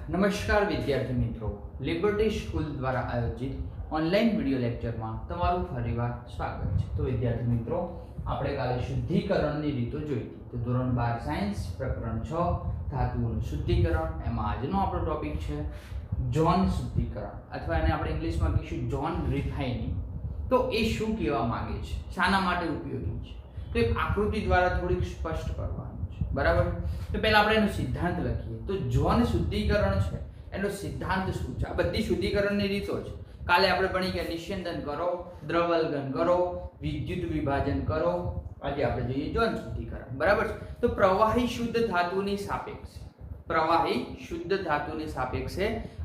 નમસ્કાર વિદ્યાર્થી મિત્રો, લિબર્ટી સ્કૂલ દ્વારા આયોજિત ઓનલાઈન વિડિયો લેક્ચરમાં તમારું ફરીવાર સ્વાગત છે। તો વિદ્યાર્થી મિત્રો, આપણે કાલે શુદ્ધિકરણની રીતો જોઈ હતી। તો ધોરણ 12 સાયન્સ પ્રકરણ 6 ધાતુઓનું શુદ્ધિકરણ, એમાં આજનો આપણો ટોપિક છે જોન શુદ્ધિકરણ, અથવા એને આપણે ઇંગ્લિશમાં કહીશું જોન રિફાઇનિંગ। તો એ શું કહેવા માંગે છે, શાના માટે ઉપયોગી છે, તો એક આકૃતિ દ્વારા થોડીક સ્પષ્ટ કરવાનું છે, બરાબર। તો પહેલા આપણે એનો સિદ્ધાંત લખીએ। તો જોન શુદ્ધિકરણ છે એનો સિદ્ધાંત શું છે? આ બધી શુદ્ધિકરણની રીતો છે। કાલે આપણે ભણી ગયા નિસ્યંદન કરો, દ્રવલગન કરો, વિદ્યુત વિભાજન કરો। આજે આપણે જોઈએ જોન શુદ્ધિકરણ, બરાબર છે। તો પ્રવાહી શુદ્ધ ધાતુની સાપેક્ષે, પ્રવાહી શુદ્ધ ધાતુની સાપેક્ષે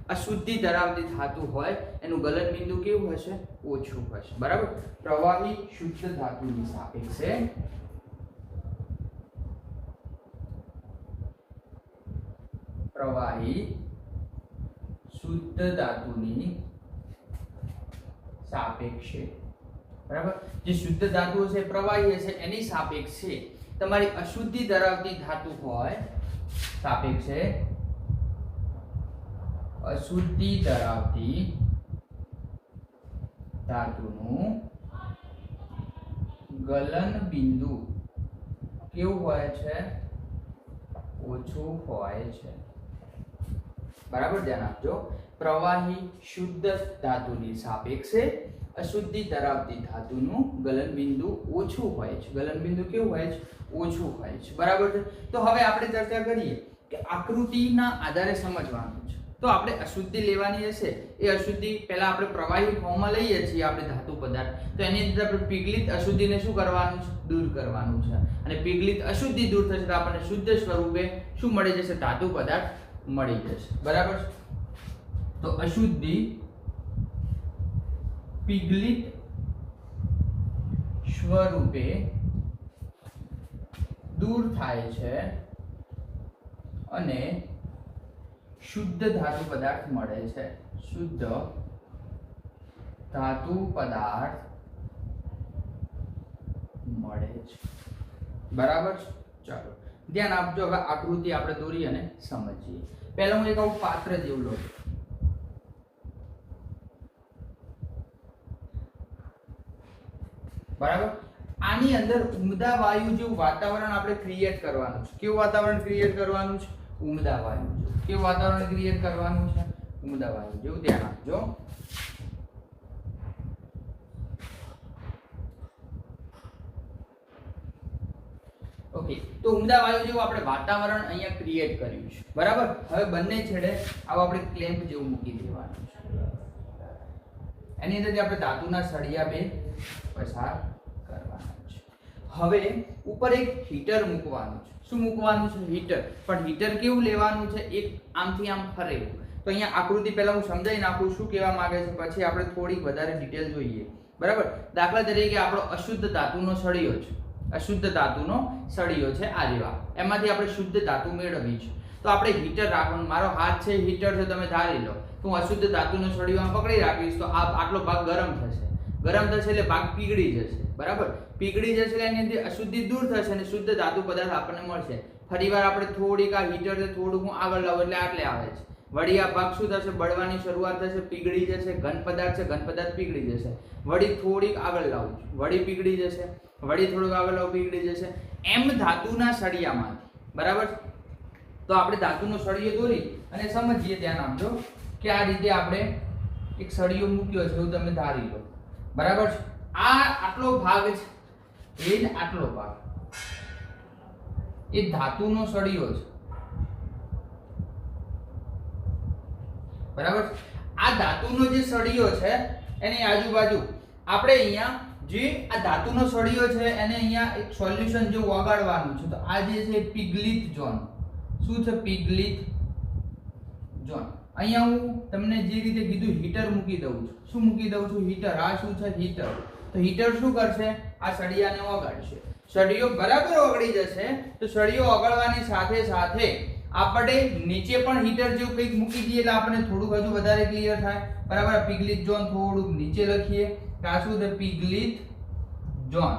અશુદ્ધિ ધરાવતી ધાતુ હોય એનું ગલન બિંદુ કેવું હશે? ઓછું હશે, બરાબર। પ્રવાહી શુદ્ધ ધાતુની સાપેક્ષે પ્રવાહી શુદ્ધ ધાતુની સાપેક્ષે, બરાબર, જે શુદ્ધ ધાતુ છે પ્રવાહી હશે એની સાપેક્ષે તમારી અશુદ્ધિ ધરાવતી ધાતુ હોય, સાપેક્ષે અશુદ્ધિ ધરાવતી ધાતુનું ગલન બિંદુ કેવું હોય છે? ઓછું હોય છે, બરાબર, ધ્યાન આપજો। પ્રવાહી શુદ્ધ ધાતુની સાપેક્ષે અશુદ્ધિ ધરાવતી ધાતુનું ગલન બિંદુ ઓછું હોય છે। ગલન બિંદુ કેવું હોય છે? ઓછું હોય છે, બરાબર છે। તો હવે આપણે ચર્ચા કરીએ કે આકૃતિના આધારે સમજવાનું છે। તો આપણે અશુદ્ધિ લેવાની હશે, એ અશુદ્ધિ પહેલા આપણે પ્રવાહી ફોર્મમાં લઈએ છીએ આપણે ધાતુ પદાર્થ, તો એની અંદર આપણે પીગલિત અશુદ્ધિને શું કરવાનું છે? દૂર કરવાનું છે। અને પીગલિત અશુદ્ધિ દૂર થશે તો આપણને શુદ્ધ સ્વરૂપે શું મળી જશે? ધાતુ પદાર્થ મળી જશે, બરાબર। તો અશુદ્ધિ પીગલિત સ્વરૂપે દૂર થાય છે અને શુદ્ધ ધાતુ પદાર્થ મળે છે। શુદ્ધ ધાતુ પદાર્થ મળે છે, બરાબર। ચાલો ધ્યાન આપજો। હવે આકૃતિ આપણે દોરી અને સમજીએ। પહેલા હું એક આવું પાત્ર જેવું લઉં, બરાબર। આની અંદર ઉમદા વાયુ જેવું વાતાવરણ આપણે ક્રિએટ કરવાનું છે। કેવું વાતાવરણ ક્રિએટ કરવાનું છે? ઉમદા વાયુ જેવું। કેવું વાતાવરણ ક્રિએટ કરવાનું છે? ઉમદા વાયુ જેવું, ધ્યાન આપજો। ઓકે, તો ઉમદા વાયુ જેવું આપણે વાતાવરણ અહીંયા ક્રિએટ કર્યું છે, બરાબર। હવે બંને છેડે આવો આપણે ક્લેમ્પ જેવું મૂકી દેવાનું છે। એની અંદરથી આપણે ધાતુના સળિયા બે પસાર કરવાના છે। હવે ઉપર એક હીટર મૂકવાનું છે। શું મૂકવાનું છે? હીટર। પણ હીટર કેવું લેવાનું છે? એક આમથી આમ ફરેલું। તો અહીંયા આકૃતિ પહેલા હું સમજાવી નાખું શું કહેવા માંગે છે, પછી આપણે થોડીક વધારે ડિટેલ જોઈએ, બરાબર। દાખલા તરીકે આપણો અશુદ્ધ ધાતુનો સળિયો છે, અશુદ્ધ ધાતુનો સળિયો છે આ રેવા, એમાંથી આપણે શુદ્ધ ધાતુ મેળવવી છે। તો આપણે હીટર રાખવાનું, મારો હાથ છે હીટર છે, તમે ધારી લો તો હું અશુદ્ધ ધાતુનો સળિયો આમ પકડી રાખીશ તો આ આટલો ભાગ ગરમ થશે, ગરમ થશે એટલે ભાગ પીગળી જશે, બરાબર। પીગળી જશે એટલે એની અંદર અશુદ્ધિ દૂર થશે અને શુદ્ધ ધાતુ પદાર્થ આપણને મળશે। ફરીવાર આપણે થોડીક આ હીટર થોડુંક હું આગળ લાવું એટલે આટલે આવે છે, વળી આ ભાગ શું થશે? બળવાની શરૂઆત થશે, પીગળી જશે, ઘન પદાર્થ છે, ઘન પદાર્થ પીગળી જશે, વળી થોડીક આગળ લાવું છું, વળી પીગળી જશે, વળી થોડુંક આગળ લાવું, પીગળી જશે, એમ ધાતુના સળિયામાંથી, બરાબર। તો આપણે ધાતુનો સળિયો દોરી અને સમજીએ, ધ્યાન આપજો કે આ રીતે આપણે એક સળિયો મૂક્યો છે એવું તમે ધારી લો, બરાબર છે। આ આટલો ભાગ છે, એ આટલો ભાગ એ ધાતુનો સળિયો છે, બરાબર। આ ધાતુનો જે સળિયો છે એની આજુબાજુ આપણે અહીંયા જે આ ધાતુનો સળિયો છે એને અહીંયા એક સોલ્યુશન જેવું ઓગાળવાનું છે। તો આ જે છે પીગલિત ઝોન, શું છે? પીગલિત ઝોન। અહીંયા હું તમને જે રીતે કીધું હીટર મૂકી દઉં છું। શું મૂકી દઉં છું? હીટર। આ શું છે? હીટર। તો હીટર શું કરશે? આ સળિયાને ઓગાળશે। સળિયો બરાબર ઓગળી જશે તો સળિયો ઓગળવાની સાથે સાથે આપણે નીચે પણ હીટર જેવું કંઈક મૂકી દઈએ એટલે આપણે થોડુંક હજુ વધારે ક્લિયર થાય, બરાબર। પીગલિત ઝોન થોડુંક નીચે લખીએ કે આ શું છે? પીગલિત ઝોન,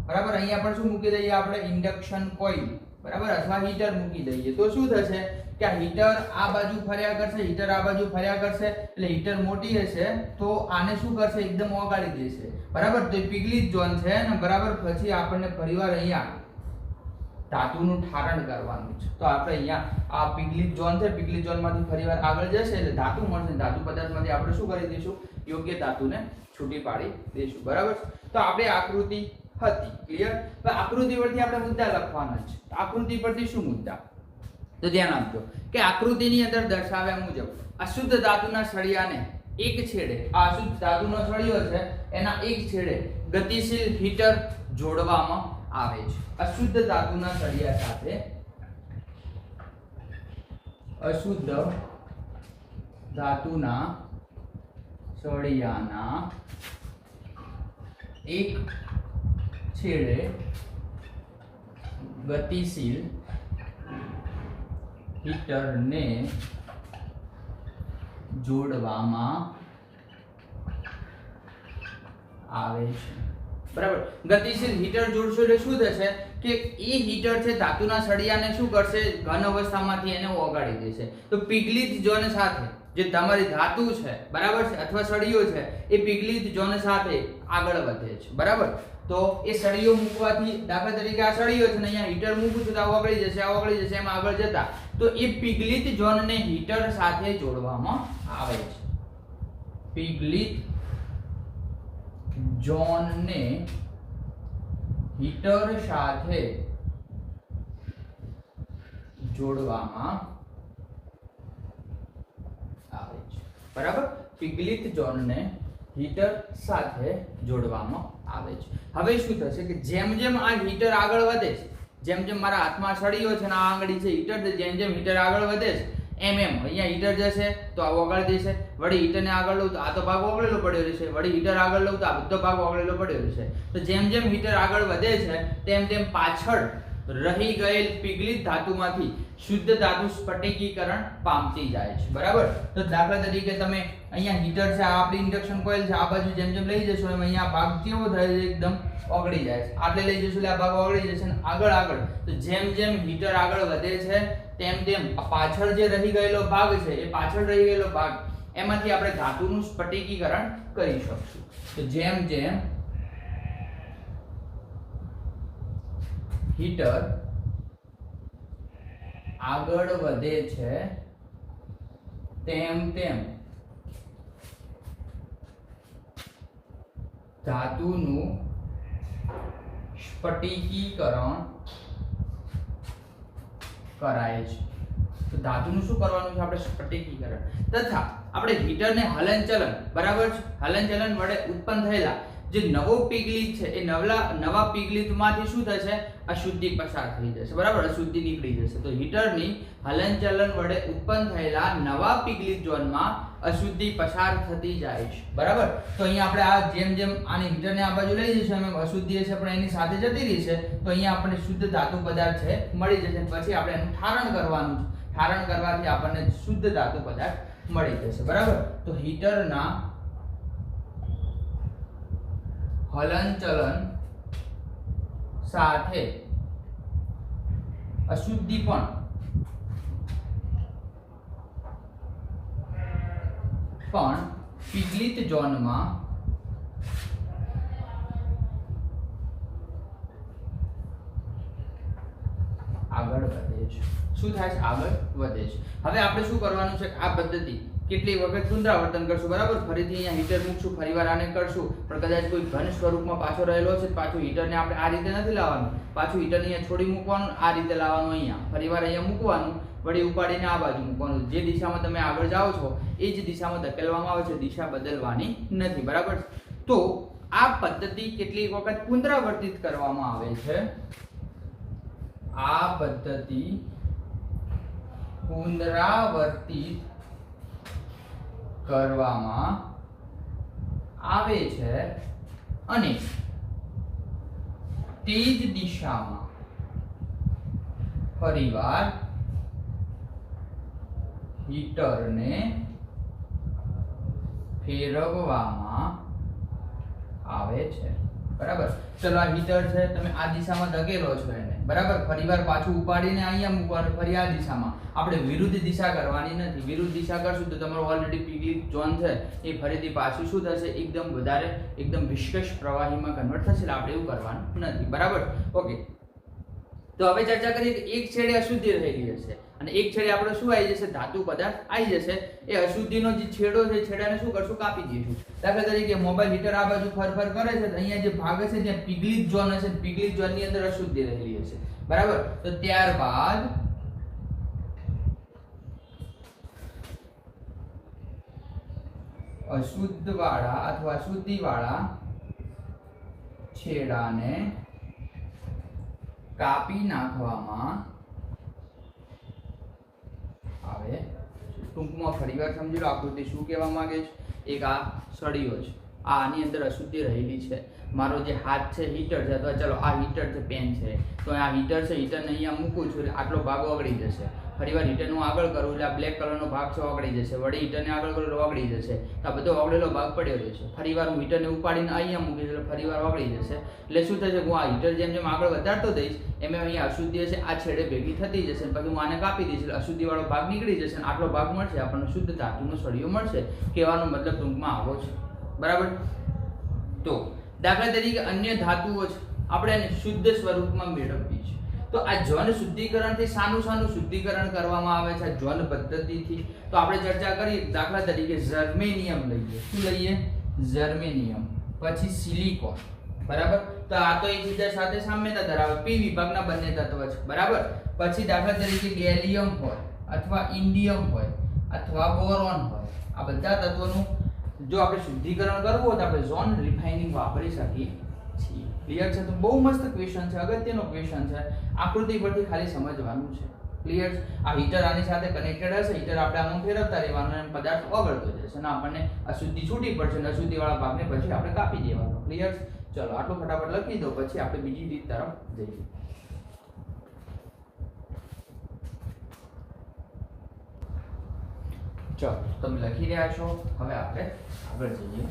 બરાબર। અહીંયા પણ શું મૂકી દઈએ આપણે? ઇન્ડક્શન કોઇલ, બરાબર, અથવા હીટર મૂકી દઈએ તો શું થશે કે આ હીટર આ બાજુ ફર્યા કરશે, હીટર આ બાજુ ફર્યા કરશે, એટલે હીટર મોટી હશે તો આને શું કરશે, એકદમ ઓગાળી દેશે, બરાબર. તો એ પિગલિત ઝોન છે ને, બરાબર. પછી આપણને ફરીવાર અહીંયા ધાતુનું ઠારણ કરવાનું છે. તો આપણે અહીંયા આ પિગલિત ઝોન છે, પિગલિત ઝોનમાંથી ફરીવાર આગળ જશે એટલે ધાતુ મળશે, ધાતુ પદાર્થમાંથી આપણે શું કરી દઈશું, યોગ્ય ધાતુને છૂટી પાડી દઈશું, બરાબર. તો આપણે આકૃતિ હતી ક્લિયર. તો આકૃતિ પરથી આપણે મુદ્દા લખવાના છે. આકૃતિ પરથી શું મુદ્દા, તો ધ્યાન આપજો કે આકૃતિની અંદર દર્શાવ્યા મુજબ અશુદ્ધ ધાતુના સળિયાને એક છેડે, આ અશુદ્ધ ધાતુનો સળિયો છે એના એક છેડે ગતિશીલ હીટર જોડવામાં આવે છે. અશુદ્ધ ધાતુના સળિયા સાથે અશુદ્ધ ધાતુના સળિયાના એક છેડે ગતિશીલ હીટરને જોડવામાં આવે છે, બરાબર. ગતિશીલ હીટર જોડશો એટલે શું થશે કે એ હીટર છે ધાતુના સળિયાને શું કરશે, ઘન અવસ્થામાંથી એને ઓગાળી દેશે. તો પિગલિત ઝોન સાથે જે તમારી ધાતુ છે, બરાબર છે, અથવા સળિયો છે, એ પિગલિત ઝોન સાથે આગળ વધે છે, બરાબર. તો એ સળિયો મૂકવાથી, દાખલા તરીકે આ સળિયો છે ને અહીંયા હીટર મૂકું છું તો આ ઓગળી જશે, આ ઓગળી જશે, એમ આગળ જતા તો એ પિગલિત ઝોનને હીટર સાથે જોડવામાં આવે છે. પિગલિત ઝોનને હીટર સાથે જોડવામાં આવે છે, બરાબર. પિગલિત ઝોનને હીટર સાથે જોડવામાં આવે છે. હવે શું થશે કે જેમ જેમ આ હીટર આગળ વધે છે, જેમ જેમ મારા હાથમાં સળિયો છે ને આ આંગળી છે હીટર છે, જેમ જેમ હીટર આગળ વધે છે એમ એમ અહીંયા હીટર જશે તો આ ઓગાળી દેશે, વળી હીટરને આગળ લઉં તો આ તો ભાગ ઓગળેલો પડ્યો રહેશે, વળી હીટર આગળ લઉં તો આ બધો ભાગ ઓગળેલો પડ્યો રહેશે. તો જેમ જેમ હીટર આગળ વધે છે તેમ તેમ પાછળ રહી ગયેલ પિગલિત ધાતુમાંથી શુદ્ધ ધાતુ સ્ફટિકીકરણ પામતી જાય છે, બરાબર. તો દાખલા તરીકે તમે અહીંયા હીટર છે, આ આપણી ઇન્ડક્શન કોઇલ છે, આ બાજુ જેમ જેમ લઈ જશો એમ અહીંયા ભાગ કેવો થાય છે, એકદમ ઓગળી જાય છે. આટલે લઈ જશો એટલે આ ભાગ ઓગળી જશે ને આગળ આગળ તો જેમ જેમ હીટર આગળ વધે છે તેમ તેમ પાછળ જે રહી ગયેલો ભાગ છે, એ પાછળ રહી ગયેલો ભાગ એમાંથી આપણે ધાતુનું સ્ફટિકીકરણ કરી શકશું. તો જેમ જેમ હીટર આગળ વધે છે તેમ તેમ ધાતુનું સ્ફટિકીકરણ કરાય છે. તો ધાતુનું શું કરવાનું છે, આપણે સ્ફટિકીકરણ. તથા આપણે હીટરને હલનચલન, બરાબર છે, હલનચલન વડે ઉત્પન્ન થયેલા જે નવો પિગલિત છે એ નવા પિગલિતમાંથી શું થશે, અશુદ્ધિ પસાર થઈ જશે, બરાબર, અશુદ્ધિ નીકળી જશે. તો હીટરની હલનચલન વડે ઉત્પન્ન થયેલા નવા પિગલિત ઝોનમાં અશુદ્ધિ પસાર થતી જાય છે, બરાબર. તો અહીંયા આપણે આ જેમ જેમ આની હીટરને આ બાજુ લઈ જઈશું એમ અશુદ્ધિ હશે પણ એની સાથે જતી રહી છે, તો અહીંયા આપણને શુદ્ધ ધાતુ પદાર્થ છે મળી જશે. પછી આપણે એનું ઠારણ કરવાનું છે, ઠારણ કરવાથી આપણને શુદ્ધ ધાતુ પદાર્થ મળી જશે, બરાબર. તો હીટરના હલનચલન સાથે અશુદ્ધિ પણ પિગલિત ઝોનમાં આગળ વધે છે. શું થાય છે, આગળ વધે છે. હવે આપણે શું કરવાનું છે, આ પદ્ધતિ કેટલી વખત પુનરાવર્તન કરશું, બરાબર. ફરીથી અહીંયા હીટર મૂકશું, ફરીવાર આને કરશું, પણ કદાચ કોઈ ઘન સ્વરૂપમાં પાછો રહેલો છે, પાછું હીટરને આપણે આ રીતે નથી લાવવાનું, પાછું હીટરને અહીંયા છોડી મૂકવાનું, આ રીતે લાવવાનું, અહીંયા ફરીવાર અહીંયા મૂકવાનું, વળી ઉપાડીને આ બાજુ મૂકવાનું. જે દિશામાં તમે આગળ જાઓ છો એ જ દિશામાં ધકેલવામાં આવે છે, દિશા બદલવાની નથી, બરાબર. તો આ પદ્ધતિ કેટલી વખત પુનરાવર્તિત કરવામાં આવે છે, આ પદ્ધતિ પુનરાવર્તિત કરવામાં આવે છે અને તે જ દિશામાં ફરીવાર હીટરને ફેરવવામાં આવે છે, બરાબર. ચલો આ હીટર છે, તમે આ દિશામાં ધકેલો છો એને, બરાબર. ફરીવાર પાછું ઉપાડીને અહીંયા મૂકવાનું, ફરી આ દિશામાં. આપણે વિરુદ્ધ દિશા કરવાની નથી. વિરુદ્ધ દિશા કરશું તો તમારો ઓલરેડી પીગલિક ઝોન છે એ ફરીથી પાછું શું થશે, એકદમ વધારે એકદમ વિસ્કસ પ્રવાહીમાં કન્વર્ટ થશે. આપણે એવું કરવાનું નથી. બરાબર. ઓકે, તો હવે ચર્ચા કરીએ કે એક છેડે અશુદ્ધિ રહેલી હશે અને એક છેડે આપણે શું આવી જશે, ધાતુ પદાર્થ આવી જશે. એ અશુદ્ધિનો જે છેડો છે, છેડાને શું કરશું, કાપી દઈશું. દાખલા તરીકે મોબાઈલ હીટર આ બાજુ ફર કરે છે, તો અહીંયા જે ભાગ છે ત્યાં પીગલિક ઝોન હશે. પીગલિક ઝોનની અંદર અશુદ્ધિ રહેલી હશે. બરાબર. તો ત્યારબાદ અશુદ્ધ વાળા અથવા અશુદ્ધિ વાળા છેડાને કાપી નાખવામાં આવે. ટૂંકમાં ફરીવાર સમજી લો આકૃતિ શું કહેવા માંગે છે. એક આ સળીઓ છે, આની અંદર અશુદ્ધિ રહેલી છે. મારો જે હાથ છે હીટર છે, અથવા ચલો આ હીટર છે, પેન છે, તો આ હીટર છે, હીટરને અહીંયા મૂકું છું એટલે આટલો ભાગ ઓગળી જશે. ફરીવાર હીટરનું આગળ કરું એટલે આ બ્લેક કલરનો ભાગ છે ઓગળી જશે. વળી હીટરને આગળ કરું એટલે ઓગળી જશે. તો આ બધો ઓગળેલો ભાગ પડ્યો રહેશે. ફરીવાર હું હીટરને ઉપાડીને અહીંયા મૂકીશ એટલે ફરીવાર ઓગળી જશે. એટલે શું થશે, હું આ હીટર જેમ જેમ આગળ વધારતો દઈશ એમ અહીંયા અશુદ્ધિ હશે આ છેડે ભેગી થતી જશે. પછી હું આને કાપી દઈશ એટલે અશુદ્ધિવાળો ભાગ નીકળી જશે અને આટલો ભાગ મળશે, આપણને શુદ્ધ ધાતુનો સળિયો મળશે. કહેવાનો મતલબ ટૂંકમાં આવો છે. બરાબર. તો દાખલા તરીકે અન્ય ધાતુઓ છે, આપણે એને શુદ્ધ સ્વરૂપમાં મેળવવી છે. તો આ જન શુદ્ધિકરણથી શાનું શુદ્ધિકરણ કરવામાં આવે છે, જન પદ્ધતિથી. તો આપણે ચર્ચા કરી. દાખલા તરીકે જર્મેનિયમ લઈએ. શું લઈએ? જર્મેનિયમ. પછી સિલિકોન. બરાબર. તો આ તો એકબીજા સાથે સામ્યતા ધરાવે, પી વિભાગના બંને તત્વ છે. બરાબર. પછી દાખલા તરીકે ગેલિયમ હોય અથવા ઇન્ડિયમ હોય અથવા બોરોન હોય. આ બધા તત્વોનું જો આપણે શુદ્ધિકરણ કરવું હોય તો આપણે ઝોન રિફાઇનિંગ વાપરી શકીએ છીએ. ક્લિયર છે? તો બહુ મસ્ત ક્વેશ્ચન છે, અગત્યનો ક્વેશ્ચન છે. આકૃતિ પરથી ખાલી સમજવાનું છે. ક્લિયર? આ હીટર આની સાથે કનેક્ટેડ હશે. હીટર આપણે આમાં ફેરવતા રહેવાનું અને પદાર્થ ઓગળતો જશે અને આપણને અશુદ્ધિ છૂટી પડશે અને અશુદ્ધિ વાળા ભાગને પછી આપણે કાપી દેવાનો. ક્લિયર? ચલો આટલું ફટાફટ લખી દો, પછી આપણે બીજી રીત તરફ જઈએ. ચલો તમે લખી રહ્યા છો, હવે આપણે આગળ જઈએ.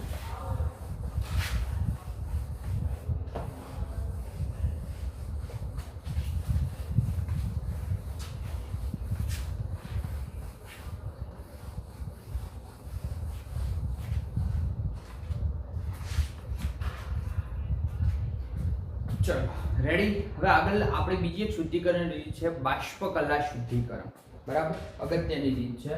ચલો રેડી. હવે આગળ આપણે બીજી એક શુદ્ધિકરણ રીત છે, બાષ્પ કલા શુદ્ધિકરણ. બરાબર. અગત્યની રીત છે.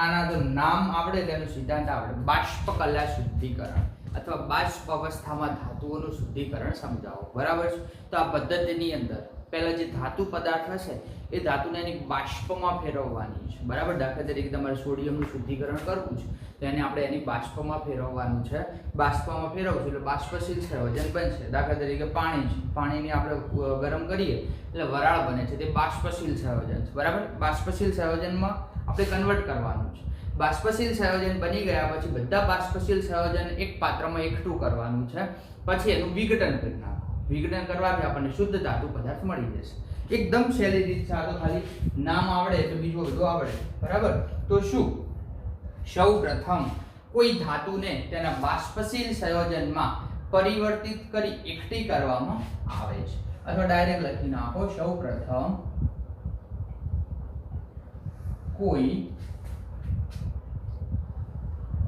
આના તો નામ આવડે તેનો સિદ્ધાંત આવડે. બાષ્પ કલા શુદ્ધિકરણ અથવા બાષ્પ અવસ્થામાં ધાતુઓનું શુદ્ધિકરણ સમજાવો. બરાબર છે. તો આ પદ્ધતિની અંદર પહેલા જે ધાતુ પદાર્થ હશે એ ધાતુને એની બાષ્પમાં ફેરવવાની છે. બરાબર. દાખલા તરીકે તમારે સોડિયમનું શુદ્ધિકરણ કરવું છે તો એને આપણે એની બાષ્પમાં ફેરવવાનું છે. બાષ્પમાં ફેરવશું એટલે બાષ્પશીલ સંયોજન બનશે. દાખલા તરીકે પાણી છે, પાણીને આપણે ગરમ કરીએ એટલે વરાળ બને છે, તે બાષ્પશીલ સંયોજન છે. બરાબર. બાષ્પશીલ સંયોજનમાં આપણે કન્વર્ટ કરવાનું છે. બાષ્પશીલ સંયોજન બની ગયા પછી બધા બાષ્પશીલ સંયોજન એક પાત્રમાં એકઠું કરવાનું છે. પછી એનું વિઘટન કરી નાખવાનું. વિઘટન કરવાથી આપણને શુદ્ધ ધાતુ પદાર્થ મળી જશે. એકદમ સહેલી રીત છે. આ તો ખાલી નામ આવડે તો બીજું બધું આવડે. બરાબર. તો શું સૌ પ્રથમ કોઈ ધાતુને તેના બાષ્પશીલ સંયોજનમાં પરિવર્તિત કરી એકઠી કરવામાં આવે છે. અથવા ડાયરેક્ટ લખી નાખો, સૌ પ્રથમ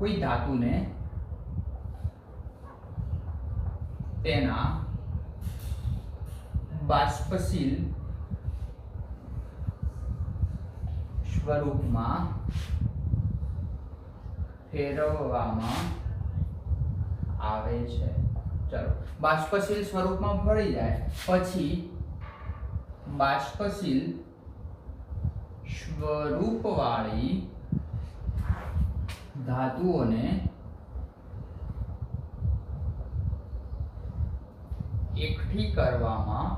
કોઈ ધાતુને તેના બાષ્પશીલ સ્વરૂપમાં ફેરવવામાં આવે છે. ચલો બાષ્પશીલ સ્વરૂપમાં ફરી જાય પછી બાષ્પશીલ સ્વરૂપવાળી ધાતુઓને એકઠી કરવામાં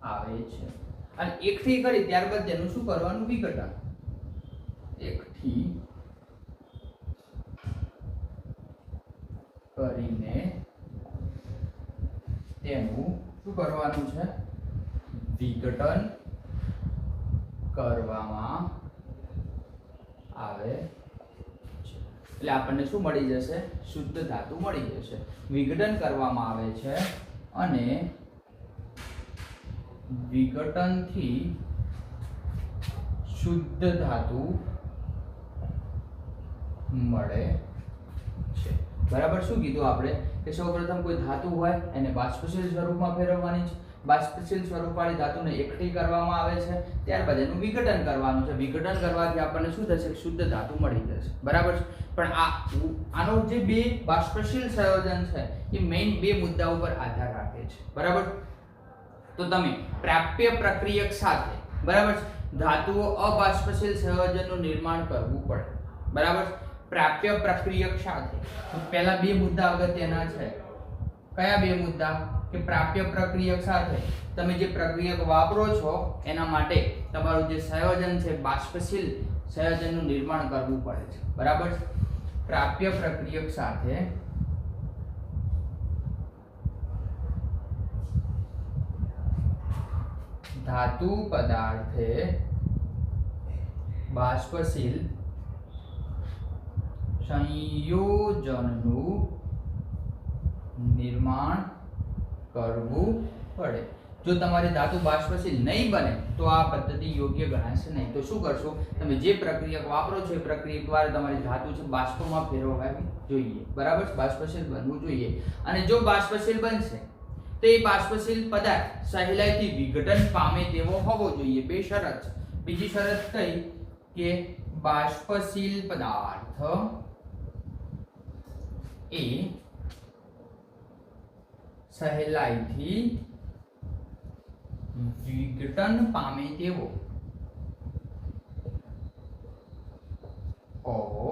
આવે છે. અને એકઠી કરી ત્યારબાદ તેનું શું કરવાનું? વિઘટન. એકઠી કરીને તેનું શું કરવાનું છે? વિઘટન કરવામાં આવે છે એટલે આપણને શું મળી જશે? શુદ્ધ ધાતુ મળી જશે. વિઘટન કરવામાં આવે છે અને વિઘટનથી શુદ્ધ ધાતુ મળે છે. બરાબર. શું કીધું આપણે કે સૌપ્રથમ કોઈ ધાતુ હોય એને બાષ્પશીલ સ્વરૂપમાં ફેરવવાની છે. બાષ્પશીલ સ્વરૂપવાળી ધાતુને એકઠી કરવામાં આવે છે, ત્યારબાદ એનું વિઘટન કરવાનું છે. વિઘટન કરવાથી આપણને શું થશે? શુદ્ધ ધાતુ મળી જશે. બરાબર છે. પણ આનો જે બે બાષ્પશીલ સંયોજન છે એ મેઇન બે મુદ્દા ઉપર આધાર રાખે છે. બરાબર. તો તમે પ્રાપ્ય પ્રક્રિયક સાથે, બરાબર, ધાતુઓ અબાષ્પશીલ સંયોજનનું નિર્માણ કરવું પડે. બરાબર. પ્રાપ્ય પ્રક્રિયક સાથે પહેલા બે મુદ્દા અગત્યના છે. કયા બે મુદ્દા? કે પ્રાપ્ય પ્રક્રિયક સાથે તમે જે પ્રક્રિયક વાપરો છો એના માટે તમારું જે સંયોજન છે બાષ્પશીલ સંયોજનનું નિર્માણ કરવું પડે છે. બરાબર. પ્રાપ્ય પ્રક્રિયક સાથે ધાતુ પદાર્થે બાષ્પશીલ સંયોજનનું નિર્માણ કરવું પડે. જો તમારી ધાતુ બાષ્પશીલ નહીં બને તો આ પદ્ધતિ યોગ્ય ગણાશે નહીં. તો શું કરશો? તમે જે પ્રક્રિયક વાપરો છો એ પ્રક્રિયક દ્વારા તમારી ધાતુ છે બાષ્પમાં ફેરવવી જોઈએ. બરાબર. બાષ્પશીલ બનવું જોઈએ. અને જો બાષ્પશીલ બનશે તો એ બાષ્પશીલ પદાર્થ સહેલાઈથી વિઘટન પામે તેવો હોવો જોઈએ. બે શરત. બીજી શરત કઈ? કે બાષ્પશીલ પદાર્થ એ સહેલાઈથી વિઘટન પામે તેવો હોવો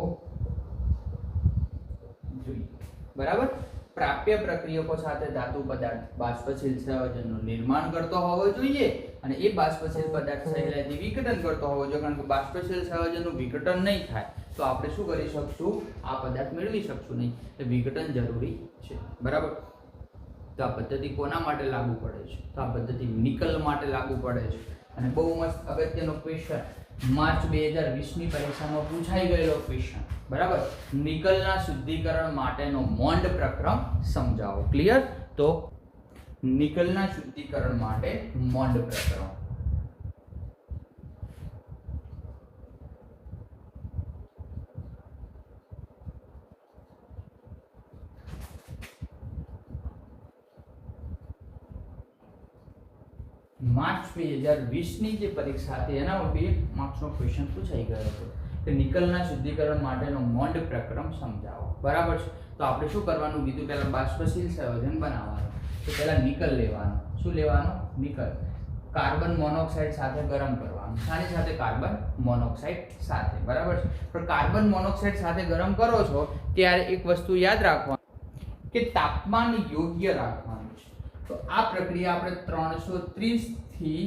જોઈએ. બરાબર. પ્રાપ્ય પ્રક્રિયકો સાથે ધાતુ પદાર્થ બાષ્પશીલ સંયોજનનું નિર્માણ કરતો હોવો જોઈએ અને એ બાષ્પશીલ પદાર્થ સહેલાઈથી વિઘટન કરતો હોવો જોઈએ. કારણ કે બાષ્પશીલ સંયોજનનું વિઘટન નહીં થાય તો આપણે શું કરી શકશું? આ પદાર્થ મેળવી શકશું નહીં. એટલે વિઘટન જરૂરી છે. બરાબર. તો આ પદ્ધતિ કોના માટે લાગુ પડે છે? તો આ પદ્ધતિ નિકલ માટે લાગુ પડે છે. અને બહુ મસ્ત અગત્યનો ક્વેશ્ચન માર્ચ 2020 ની પરીક્ષામાં પૂછાઈ ગયેલો ક્વેશ્ચન. બરાબર. નિકલના શુદ્ધિકરણ માટેનો મોન્ડ પ્રક્રમ સમજાવો. ક્લિયર? તો નિકલના શુદ્ધિકરણ માટે મોન્ડ પ્રક્રમ. માર્ચ 2020 ની જે પરીક્ષા હતી એના 2 માર્ક્સનો ક્વેશ્ચન પૂછાઈ ગયો હતો કે નિકલના શુદ્ધિકરણ માટેનો મોન્ડ પ્રક્રમ સમજાવો. બરાબર છે. તો આપણે શું કરવાનું કીધું? પહેલા બાષ્પશીલ સંયોજન બનાવવાનું. તો પહેલા નિકલ લેવાનું. શું લેવાનું? નિકલ. કાર્બન મોનોક્સાઇડ સાથે ગરમ કરવાનું. શાની સાથે? કાર્બન મોનોક્સાઇડ સાથે. બરાબર છે. પણ કાર્બન મોનોક્સાઇડ સાથે ગરમ કરો છો ત્યારે એક વસ્તુ યાદ રાખવાની કે તાપમાન યોગ્ય રાખવાનું છે. તો આ પ્રક્રિયા આપણે 330 થી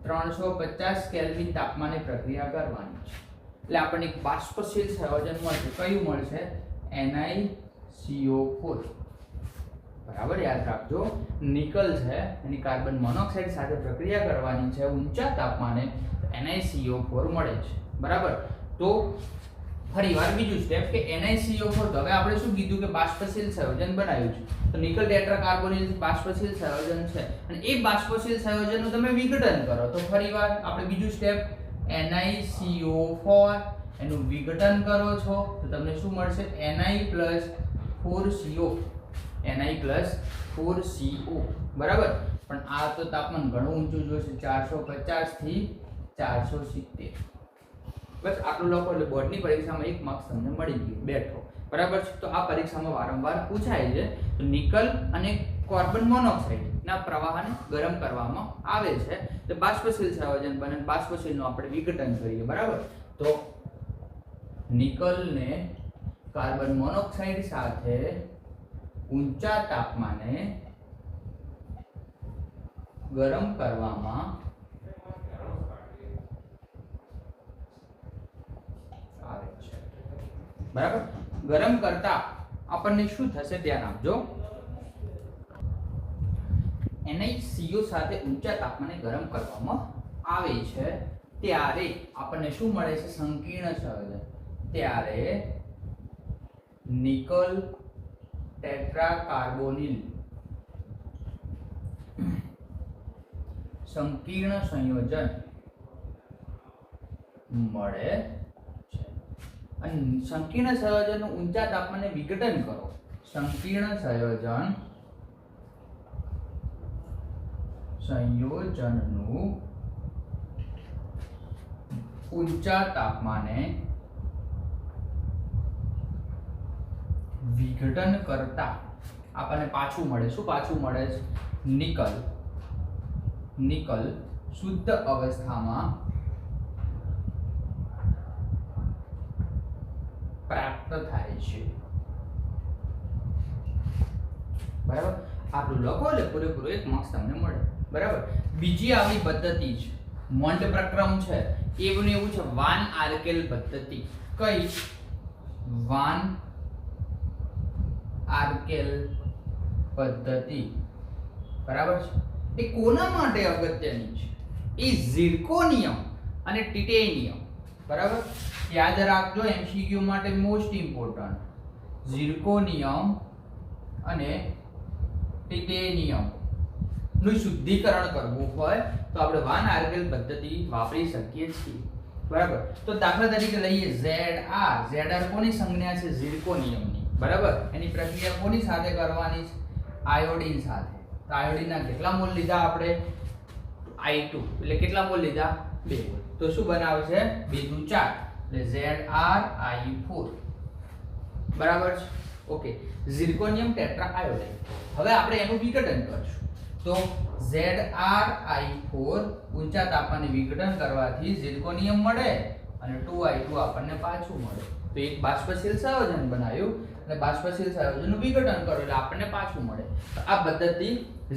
350 કેલ્વિન તાપમાને પ્રક્રિયા કરવાની છે. એટલે આપણને એક બાષ્પશીલ સંયોજન મળશે. કયું મળશે? NiCO4. બરાબર. યાદ રાખજો. નિકલ છે એની કાર્બન મોનોક્સાઇડ સાથે પ્રક્રિયા કરવાની છે ઊંચા તાપમાને. NiCO4 મળે છે. બરાબર. તો ફરીવાર બીજું સ્ટેપ કે NiCO4. તો હવે આપણે શું કીધું કે બાષ્પશીલ સંયોજન બનાવ્યું છે. તો નિકલ ટેટ્રાકાર્બોનિલ બાષ્પશીલ સંયોજન છે અને એ બાષ્પશીલ સંયોજનનું તમે વિઘટન કરો. તો ફરીવાર આપણે બીજું સ્ટેપ NiCO4 એનું વિઘટન કરો છો તો તમને શું મળશે? Ni+4CO. Ni+4CO. બરાબર. પણ આ તો તાપમાન ઘણું ઊંચું જોશે. 450 થી 470. બસ આટલું લખો એટલે બોર્ડની પરીક્ષામાં 1 માર્ક્સ તમને મળી ગયો બેઠો. બરાબર છે. તો આ પરીક્ષામાં વારંવાર પૂછાય છે. તો નિકલ અને કાર્બન મોનોક્સાઇડ ના પ્રવાહને ગરમ કરવામાં આવે છે તો બાષ્પશીલ સંયોજન બને. બાષ્પશીલનું આપણે વિઘટન કરીએ. બરાબર. તો નિકલને કાર્બન મોનોક્સાઇડ સાથે ઊંચા તાપમાને ગરમ કરવામાં આવે છે. બરાબર. ગરમ કરતા આપણને શું થશે ધ્યાન આપજો. NiCO સાથે ઊંચા તાપમાને ગરમ કરવામાં આવે છે ત્યારે આપણને શું મળે છે? સંકીર્ણ સંયોજન. ત્યારે નિકલ ટેટ્રાકાર્બોનિલ સંકીર્ણ સંયોજન મળે છે. અને સંકીર્ણ સંયોજનનું ઊંચા તાપમાને વિઘટન કરો. સંકીર્ણ સંયોજનનું ઊંચા તાપમાને વિઘટન કરતા આપણને પાછું મળે. શું પાછું મળે છે? નિકલ શુદ્ધ અવસ્થામાં પ્રાપ્ત થાય છે. બરાબર? આટલું લખો એટલે પૂરેપૂરો 1 માર્ક્સ તમને મળે. બરાબર? બીજી આવી પદ્ધતિ છે મોન્ટ પ્રક્રમ છે. એવું ને એવું છે વાન આર્કેલ પદ્ધતિ. કઈ? વાન આર્કેલ પદ્ધતિ. બરાબર છે? એ કોના માટે અગત્યની છે? એ ઝિર્કોનિયમ અને ટિટેનિયમ. બરાબર? યાદ રાખજો, એમસીક્યુ માટે મોસ્ટ ઇમ્પોર્ટન્ટ. ઝિર્કોનિયમ અને ટિટેનિયમ નું શુદ્ધિકરણ કરવું હોય તો આપણે વાન આર્કેલ પદ્ધતિ વાપરી શકીએ છીએ. બરાબર? તો દાખલા તરીકે લઈએ ZR કોની સંજ્ઞા છે? ઝિર્કોનિયમની. બરાબર? એની પ્રક્રિયા કોની સાથે કરવાની છે? આયોડિન સાથે. તો આયોડિનના કેટલા મોલ લીધા આપણે? I2. એટલે કેટલા મોલ લીધા? 2 મોલ. તો શું બનાવે છે? 2 × 4 એટલે ZrI4. બરાબર છે? ઓકે. Zirconium tetra iodide. હવે આપણે એનું વિઘટન કરશું. તો ZrI4 ઊંચા તાપમાને વિઘટન કરવાથી ઝિર્કોનિયમ મળે અને 2I2 આપણને પાછું મળે. તો એક બાષ્પશીલ સંયોજન બનાવ્યું અને બાષ્પશીલ સંયોજનનું વિઘટન કરો એટલે આપણને પાછું મળે. તો આ પદ્ધતિ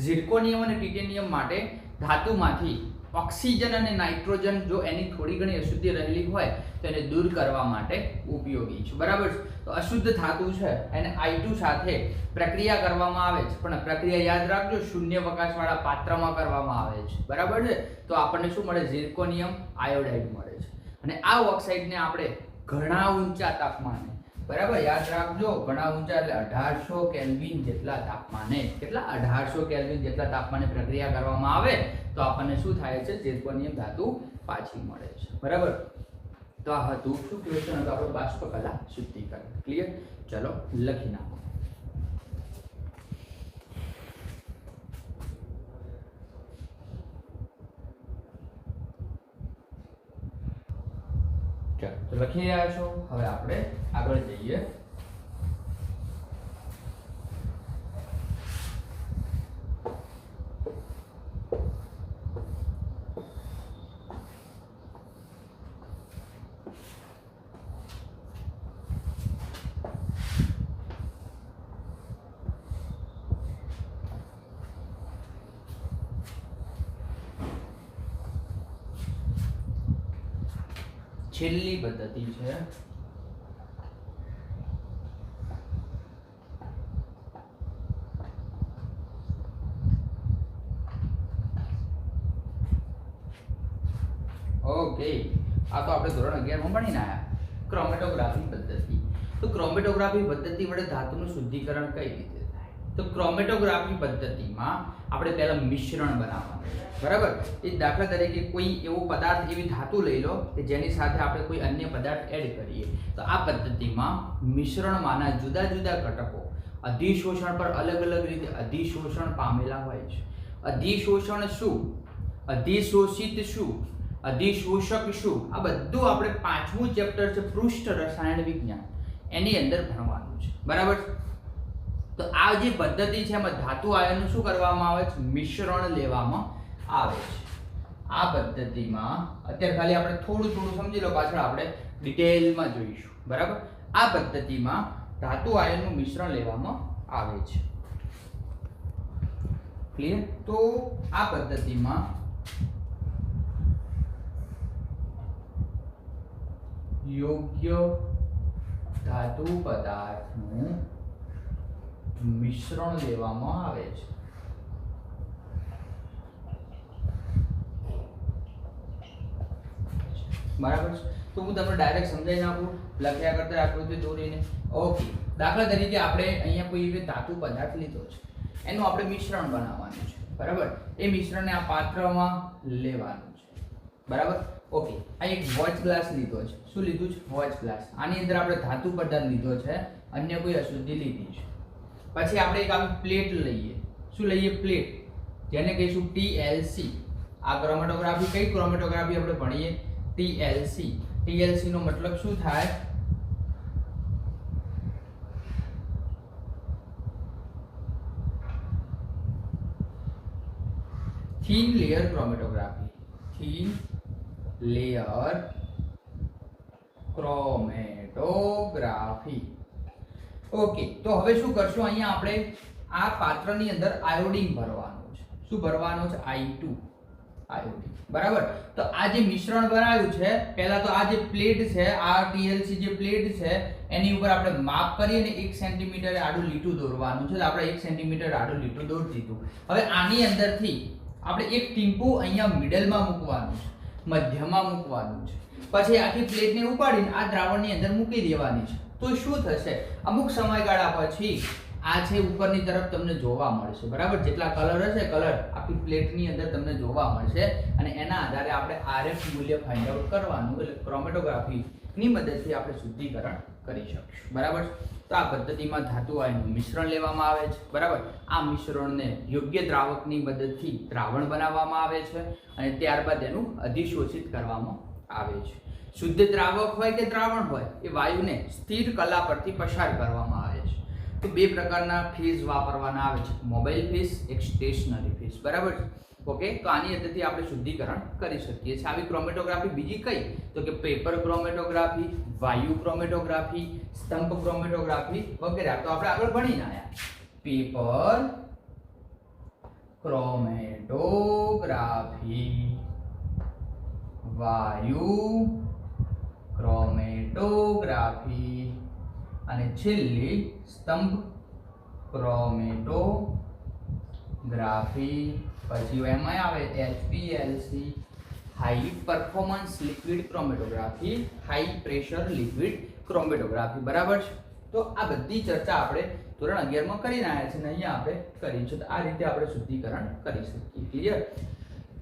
ઝિર્કોનિયમ અને ટિટેનિયમ માટે ધાતુમાંથી ઓક્સિજન અને નાઇટ્રોજન જો એની થોડી ઘણી અશુદ્ધિ રહેલી હોય તો એને દૂર કરવા માટે ઉપયોગી છે. બરાબર છે? તો અશુદ્ધ ધાતુ છે એને I2 સાથે પ્રક્રિયા કરવામાં આવે છે, પણ પ્રક્રિયા યાદ રાખજો શૂન્યાવકાશવાળા પાત્રમાં કરવામાં આવે છે. બરાબર છે? તો આપણને શું મળે? ઝિર્કોનિયમ આયોડાઇડ મળે છે. અને આ ઓક્સાઇડને આપણે ઘણા ઊંચા તાપમાને, બરાબર યાદ રાખજો, ઘણા ઊંચા એટલે 1800 કેલ્વિન જેટલા તાપમાને, કેટલા? 1800 કેલ્વિન જેટલા તાપમાને પ્રક્રિયા કરવામાં આવે તો આપણને શું થાય છે? ઝિર્કોનિયમ ધાતુ પાછી મળે છે. બરાબર? તો આ હતું શું ક્વેશ્ચન હતો આપણો? બાષ્પકલા શુદ્ધિકરણ. ક્લિયર? ચલો લખી નાખો. ચાલો તો લખી રહ્યા છો. હવે આપણે આગળ જઈએ. છેલ્લી પદ્ધતિ છે ઓકે. આ તો આપણે ધોરણ 11 માં ભણીને આયા, ક્રોમેટોગ્રાફી પદ્ધતિ. તો ક્રોમેટોગ્રાફી પદ્ધતિ વડે ધાતુનું શુદ્ધિકરણ કઈ રીતે થાય? તો ક્રોમેટોગ્રાફી પદ્ધતિમાં આપણે પહેલા મિશ્રણ બનાવવાનું. બરાબર? એ દાખલા તરીકે કોઈ એવો પદાર્થ, એવી ધાતુ લઈ લો કે જેની સાથે આપણે કોઈ અન્ય પદાર્થ એડ કરીએ. તો આ પદ્ધતિમાં મિશ્રણમાંના જુદા જુદા ઘટકો અધિશોષણ પર અલગ અલગ રીતે અધિશોષણ પામેલા હોય છે. અધિશોષણ શું, અધિશોષિત શું, અધિશોષક શું, આ બધું આપણે 5મું ચેપ્ટર છે પૃષ્ઠ રસાયણ વિજ્ઞાન, એની અંદર ભણવાનું છે. બરાબર? તો આ જે પદ્ધતિ છે એમાં ધાતુ આયનનું શું કરવામાં આવે છે? મિશ્રણ લેવામાં આવે છે. આ પદ્ધતિમાં અત્યારે ખાલી આપણે થોડું સમજી લો, પાછળ આપણે ડિટેલમાં જોઈશું. બરાબર? આ પદ્ધતિમાં ધાતુ આયનનું મિશ્રણ લેવામાં આવે છે. ક્લિયર? તો આ પદ્ધતિમાં યોગ્ય ધાતુ પદાર્થનું મિશ્રણ લેવામાં આવે છે. બરાબર છે? તો હું તમને ડાયરેક્ટ સમજાવી નાખું લખ્યા કરતા આકૃતિ દોરીને. ઓકે, દાખલા તરીકે આપણે અહીંયા કોઈ એવી ધાતુ પદાર્થ લીધો છે, એનું આપણે મિશ્રણ બનાવવાનું છે, બરાબર? એ મિશ્રણને આ પાત્રમાં લેવાનું છે, બરાબર? ઓકે, આ એક વોચ ગ્લાસ લીધો છે. શું લીધું છે? Watch glass. આની અંદર આપણે ધાતુ પદાર્થ લીધો છે, અન્ય કોઈ અશુદ્ધિ લીધી છે. પછી આપણે એક આવી પ્લેટ લઈએ. શું લઈએ? પ્લેટ, જેને કહીશું TLC. આ ક્રોમેટોગ્રાફી, કઈ ક્રોમેટોગ્રાફી આપણે ભણીએ? TLC. TLC નો મતલબ શું થાય? Thin layer chromatography. Thin layer chromatography. Okay, તો હવે શું કરશું? અહીંયા આપણે આ પાત્રની અંદર આયોડિન ભરવાનું છે. શું ભરવાનું છે? I2 આયોડિન, બરાબર? તો આ જે મિશ્રણ બનાવ્યું છે, પહેલા તો આ જે પ્લેટ છે, આ TLC જે પ્લેટ છે, એની ઉપર આપણે માપ કરીને 1 સેન્ટીમીટર આડું લીટું દોરવાનું છે. તો આપણે 1 સેન્ટીમીટર આડું લીટું દોરી દીધું. હવે આની અંદરથી આપણે એક ટીમ્પુ અહીંયા મિડલમાં મૂકવાનું છે, મધ્યમાં મૂકવાનું છે. પછી આખી પ્લેટને ઉપાડીને આ દ્રાવણની અંદર મૂકી દેવાની છે. તો શું થશે? અમુક સમયગાળા પછી આ છે ઉપરની તરફ તમને જોવા મળશે, બરાબર? જેટલા કલર હશે, કલર આખી પ્લેટની અંદર તમને જોવા મળશે અને એના આધારે આપણે RF મૂલ્ય ફાઇન્ડ આઉટ કરવાનું, એટલે ક્રોમેટોગ્રાફીની મદદથી આપણે શુદ્ધિકરણ કરી શકીશું, બરાબર? તો આ પદ્ધતિમાં ધાતુ આયનનું મિશ્રણ લેવામાં આવે છે, બરાબર? આ મિશ્રણને યોગ્ય દ્રાવકની મદદથી દ્રાવણ બનાવવામાં આવે છે અને ત્યારબાદ એનું અધિશોષિત કરવામાં આવે છે. શુદ્ધ દ્રાવક હોય કે દ્રાવણ હોય, એ વાયુને સ્થિર કલા પરથી પસાર કરવામાં આવે છે. તો બે પ્રકારના ફેઝ વાપરવાના આવે છે, મોબાઈલ ફેઝ, એક સ્ટેશનરી ફેઝ, બરાબર? ઓકે, તો આની અંદરથી આપણે શુદ્ધિકરણ કરી શકીએ છીએ. આવી ક્રોમેટોગ્રાફી બીજી કઈ? તો કે પેપર ક્રોમેટોગ્રાફી, વાયુ ક્રોમેટોગ્રાફી, સ્તંભ ક્રોમેટોગ્રાફી વગેરે. તો આપણે આગળ ભણીને આયા. પેપર ક્રોમેટોગ્રાફી, વાયુ ક્રોમેટોગ્રાફી અને છેલ્લી સ્તંભ ક્રોમેટોગ્રાફી. પછી એમાં આવે HPLC, high performance liquid chromatography, high pressure liquid chromatography, બરાબર છે? તો આ બધી ચર્ચા આપણે ધોરણ 11 માં કરીને આવ્યા છે અને અહીંયા આપણે કરી છે. તો આ રીતે આપણે શુદ્ધિકરણ કરી શકીએ. ક્લિયર?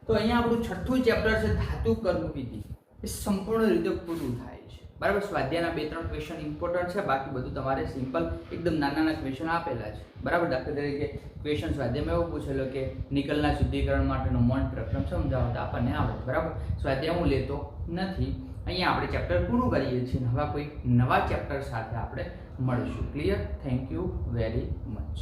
તો અહીંયા આપણું છઠ્ઠું ચેપ્ટર છે ધાતુ કર્મ વિધિ. એ સંપૂર્ણ રીતે પૂરું થાય છે, બરાબર? સ્વાધ્યાયના 2-3 ક્વેશ્ચન ઇમ્પોર્ટન્ટ છે, બાકી બધું તમારે સિમ્પલ એકદમ નાના ક્વેશ્ચન આપેલા છે, બરાબર? દાખલા તરીકે ક્વેશ્ચન સ્વાધ્યાયમાં એવું પૂછેલો કે નિકલના શુદ્ધિકરણ માટેનો મોન પ્રક્રમ સમજાવો, તો આપણને આવડે, બરાબર? સ્વાધ્યાય હું લેતો નથી. અહીંયા આપણે ચેપ્ટર પૂરું કરીએ છીએ. હવે કોઈ નવા ચેપ્ટર સાથે આપણે મળીશું. Clear? Thank you very much.